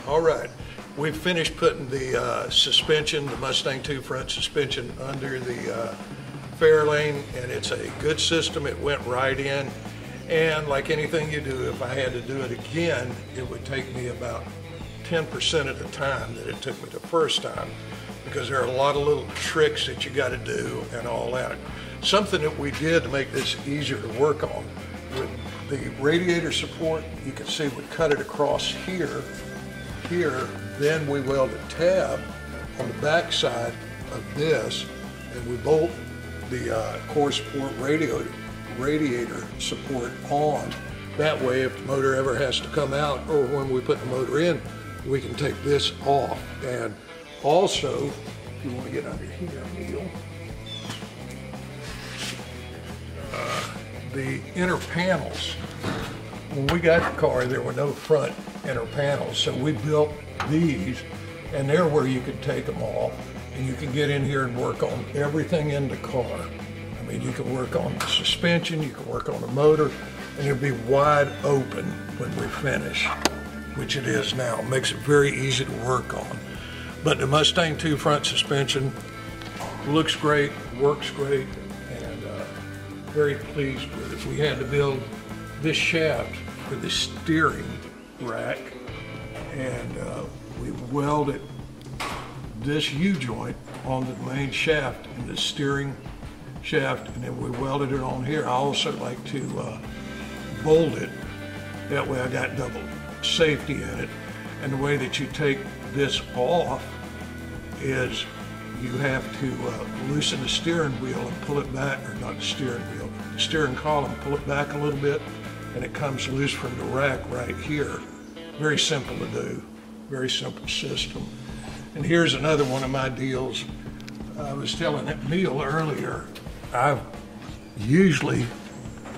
All right, we've finished putting the suspension, the Mustang 2 front suspension under the Fairlane, and it's a good system. It went right in, and like anything you do, if I had to do it again, it would take me about 10% of the time that it took me the first time, because there are a lot of little tricks that you got to do and all that. Something that we did to make this easier to work on, with the radiator support, you can see we cut it across here, then we weld a tab on the back side of this, and we bolt the core support radiator support on. That way, if the motor ever has to come out, or when we put the motor in, we can take this off. And also, if you want to get under here, Neil, the inner panels. When we got the car, there were no front inner panels, so we built these, and they're where you can take them off, and you can get in here and work on everything in the car. I mean, you can work on the suspension, you can work on the motor, and it'll be wide open when we finish, which it is now. It makes it very easy to work on. But the Mustang 2 front suspension looks great, works great, and very pleased with it. We had to build this shaft for the steering rack, and we welded this U-joint on the main shaft and the steering shaft, and then we welded it on here. I also like to bolt it. That way I got double safety in it. And the way that you take this off is you have to loosen the steering wheel and pull it back, or not the steering wheel, the steering column, pull it back a little bit, and it comes loose from the rack right here. Very simple to do, very simple system. And here's another one of my deals. I was telling Neil earlier, I usually,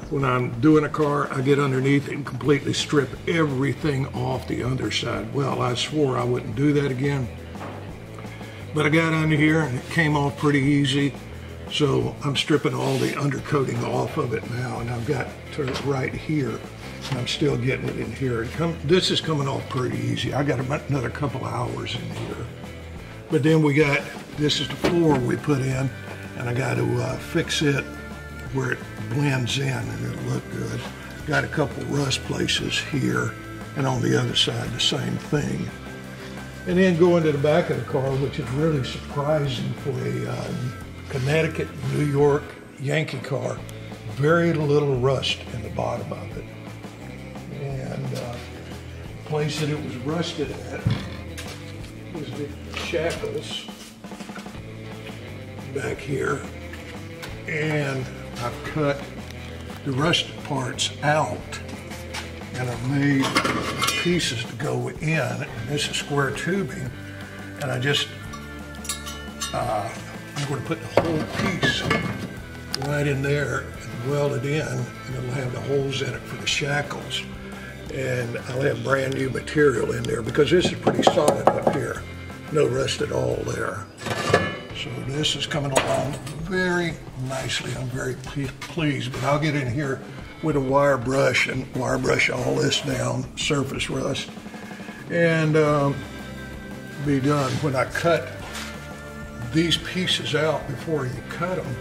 when I'm doing a car, I get underneath it and completely strip everything off the underside. Well, I swore I wouldn't do that again, but I got under here and it came off pretty easy. So I'm stripping all the undercoating off of it now, and I've got to right here, and I'm still getting it in here. This is coming off pretty easy. I got about another couple hours in here. But then we got, this is the floor we put in, and I got to fix it where it blends in and it'll look good. Got a couple rust places here, and on the other side the same thing. And then going to the back of the car, which is really surprising for a Connecticut, New York Yankee car, very little rust in the bottom of it. And the place that it was rusted at was the shackles back here. And I've cut the rusted parts out, and I've made pieces to go in. And this is square tubing, and I just I'm going to put the whole piece right in there and weld it in, and it'll have the holes in it for the shackles. And I'll have brand new material in there, because this is pretty solid up here. No rust at all there. So this is coming along very nicely. I'm very pleased, but I'll get in here with a wire brush and wire brush all this down, surface rust, and be done. When I cut these pieces out, before you cut them,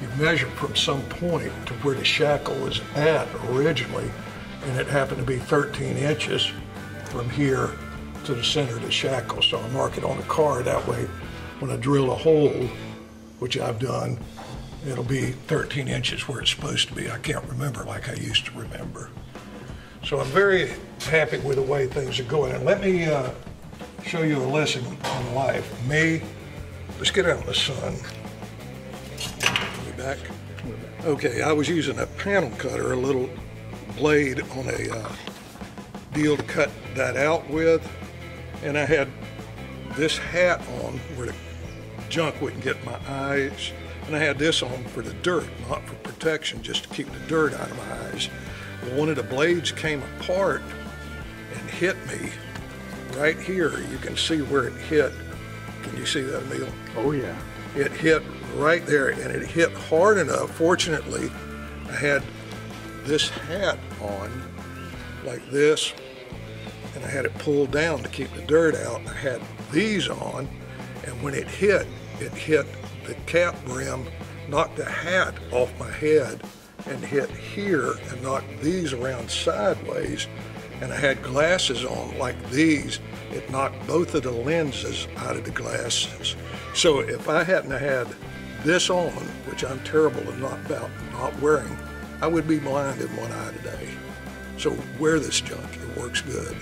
you measure from some point to where the shackle was at originally, and it happened to be 13 inches from here to the center of the shackle. So I mark it on the car, that way when I drill a hole, which I've done, it'll be 13 inches where it's supposed to be. I can't remember like I used to remember. So I'm very happy with the way things are going. And let me show you a lesson on life. Let's get out in the sun. Are we back? Okay, I was using a panel cutter, a little blade on a deal to cut that out with, and I had this hat on where the junk wouldn't get my eyes, and I had this on for the dirt, not for protection, just to keep the dirt out of my eyes. Well, one of the blades came apart and hit me right here. You can see where it hit. Can you see that, Neil? Oh yeah. It hit right there, and it hit hard enough. Fortunately, I had this hat on like this, and I had it pulled down to keep the dirt out. I had these on, and when it hit the cap brim, knocked the hat off my head, and hit here and knocked these around sideways. And I had glasses on like these. It knocked both of the lenses out of the glasses. So if I hadn't had this on, which I'm terrible about not wearing, I would be blind in one eye today. So wear this junk, it works good.